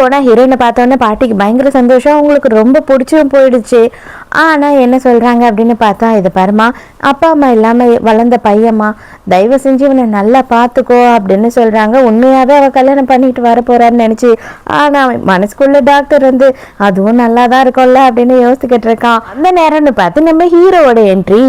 ஹீரோனா ஹீரோயினை பார்த்தோன்னே பாட்டிக்கு பயங்கர சந்தோஷம், அவங்களுக்கு ரொம்ப பிடிச்சும் போயிடுச்சு. ஆனால் என்ன சொல்கிறாங்க அப்படின்னு பார்த்தா, இது பாருமா, அப்பா அம்மா இல்லாமல் வளர்ந்த பையம்மா, தயவு செஞ்சு இவனை நல்லா பார்த்துக்கோ அப்படின்னு சொல்கிறாங்க. உண்மையாகவே அவள் கல்யாணம் பண்ணிட்டு வர போகிறான்னு நினச்சி, ஆனால் மனசுக்குள்ள டாக்டர் வந்து அதுவும் நல்லா தான் இருக்கும்ல அப்படின்னு யோசிச்சுக்கிட்டு இருக்கான். அந்த நேரம்னு பார்த்து நம்ம ஹீரோவோட என்ட்ரி,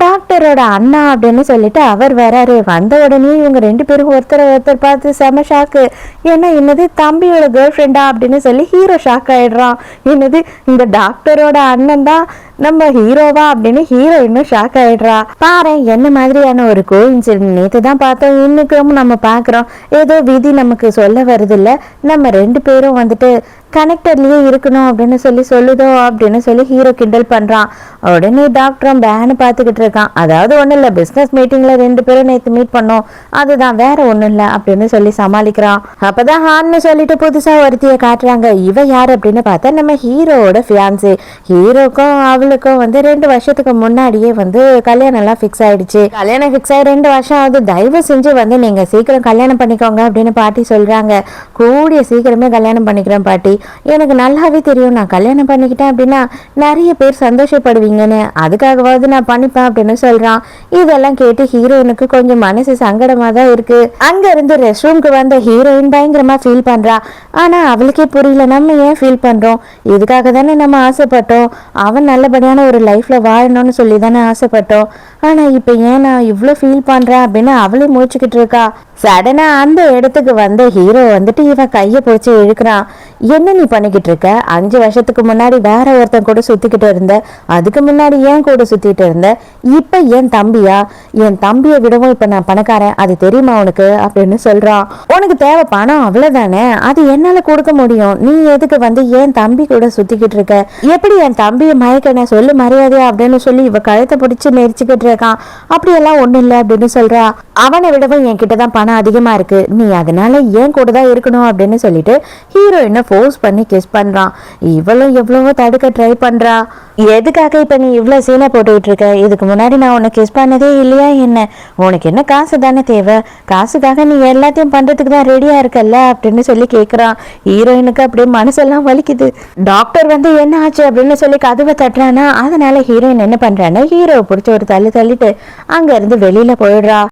டாக்டரோட அண்ணா அப்படின்னு சொல்லிட்டு அவர் வராரு. வந்த உடனே இவங்க 2 பேரும் ஒருத்தர் பார்த்து செம ஷாக்கு. ஏன்னா என்னது தம்பியோட கேர்ள் ஃப்ரெண்டா அப்படின்னு சொல்லி ஹீரோ ஷாக் ஆயிடுறான். என்னது இந்த டாக்டரோட அண்ணன் தான் நம்ம ஹீரோவா அப்படின்னு ஹீரோ இன்னும் ஷாக் ஆயிடுறா. பாரு என்ன மாதிரியான ஒரு கோயின்சிடன்ட், நேற்று தான் பார்த்தோம், இன்னைக்கும் நம்ம பார்க்குறோம். ஏதோ விதி நமக்கு சொல்ல வருது இல்லை, நம்ம 2 பேரும் வந்துட்டு கனெக்டர்லயே இருக்கணும் அப்படின்னு சொல்லி சொல்லுதோ அப்படின்னு சொல்லி ஹீரோ கிண்டல் பண்றான். உடனே டாக்டரும் பேனு பார்த்துக்கிட்டு இருக்கான். அதாவது ஒன்றும் இல்லை, பிஸ்னஸ் மீட்டிங்ல 2 பேரும் நேற்று மீட் பண்ணோம், அதுதான், வேற ஒன்றும் இல்லை அப்படின்னு சொல்லி சமாளிக்கிறான். அப்பதான் ஹான்னு சொல்லிட்டு புதுசா ஒருத்தியை காட்டுறாங்க. இவ யார் அப்படின்னு பார்த்தா நம்ம ஹீரோவோட ஃபியான்சி. ஹீரோக்கும் அவளுக்கும் வந்து 2 வருஷத்துக்கு முன்னாடியே வந்து கல்யாணம் எல்லாம் ஃபிக்ஸ் ஆயிடுச்சு. கல்யாணம் ஃபிக்ஸ் ஆகி 2 வருஷம் ஆகுது. தயவு செஞ்சு வந்து நீங்க சீக்கிரம் கல்யாணம் பண்ணிக்கோங்க அப்படின்னு பாட்டி சொல்றாங்க. கூடிய சீக்கிரமே கல்யாணம் பண்ணிக்கிறேன் பாட்டி, எனக்கு நல்லாவே தெரியும், நான் கல்யாணம் பண்ணிக்கிட்டேன் அப்படின்னா நிறைய பேர் சந்தோஷப்படுவீங்கன்னு, அதுக்காகவாவது நான் பண்ணிப்பேன் அப்படின்னு சொல்றான். இதெல்லாம் கேட்டு ஹீரோயினுக்கு கொஞ்சம் மனசு சங்கடமா தான் இருக்கு. அங்க இருந்து ரெஸ்ட் ரூம்க்கு வந்த ஹீரோயின் பயங்கரமா ஃபீல் பண்றா. ஆனா அவளுக்கே புரியல, நம்ம ஏன் ஃபீல் பண்றோம், இதுக்காக தானே நம்ம ஆசைப்பட்டோம், அவன் நல்லபடியான ஒரு லைஃப்ல வாழணும்னு சொல்லி தானே ஆசைப்பட்டோம். ஆனா இப்ப ஏன் நான் இவ்வளோ ஃபீல் பண்றேன் அப்படின்னு அவளே முடிச்சுக்கிட்டு இருக்கா. சடனா அந்த இடத்துக்கு வந்த ஹீரோ வந்துட்டு இவன் கையை போச்சு இழுக்கிறான். என்ன நீ பண்ணிக்கிட்டு இருக்க, 5 வருஷத்துக்கு முன்னாடி வேற ஒருத்தன் கூட சுத்திக்கிட்டு இருந்த, அதுக்கு முன்னாடி ஏன் கூட சுத்திட்டு இருந்த, இப்ப என் தம்பியா, என் தம்பியை விடவும் இப்ப நான் பணக்காரன், அது தெரியுமா உனக்கு அப்படின்னு சொல்றான். உனக்கு தேவை பணம் அவ்வளவுதானே, அது என்னால கொடுக்க முடியும், நீ எதுக்கு வந்து என் தம்பி கூட சுத்திக்கிட்டு இருக்க, எப்படி என் தம்பியை மயக்கன சொல்லு மரியாதையா அப்படின்னு சொல்லி இவ கழுத்தை பிடிச்சு நெரிச்சுக்கிட்டு இருக்கான். அப்படியெல்லாம் ஒண்ணும் இல்லை அப்படின்னு சொல்றா. அவனை விடவும் என்கிட்டதான் பணம் அதிகமா இருக்கு, நீ அதனால ஏன் கூட தான் இருக்கணும் அப்படின்னு சொல்லிட்டு ஹீரோயினை ஃபோர்ஸ் பண்ணி கிஸ் பண்றான். இவளும் எவ்வளவோ தடுக்க ட்ரை பண்றா. எதுக்காக இப்ப நீ இவ்வளவு சீனை போட்டுக்கிட்டு இருக்க, இதுக்கு முன்னாடி நான் உன்னை கிஸ் பண்ணதே இல்லையா என்ன, உனக்கு என்ன காசு தானே தேவை, காசுக்காக நீ எல்லாத்தையும் பண்றதுக்கு தான் ரெடியா இருக்கல்ல அப்படின்னு சொல்லி கேட்குறான். ஹீரோயினுக்கு அப்படியே மனசெல்லாம் வலிக்குது. டாக்டர் வந்து என்ன ஆச்சு அப்படின்னு சொல்லி கதவை தட்டுறானா, அதனால ஹீரோயின் என்ன பண்றான்னா ஹீரோவை பிடிச்ச ஒரு தள்ளிட்டு அங்க இருந்து வெளியில போயிடுறா.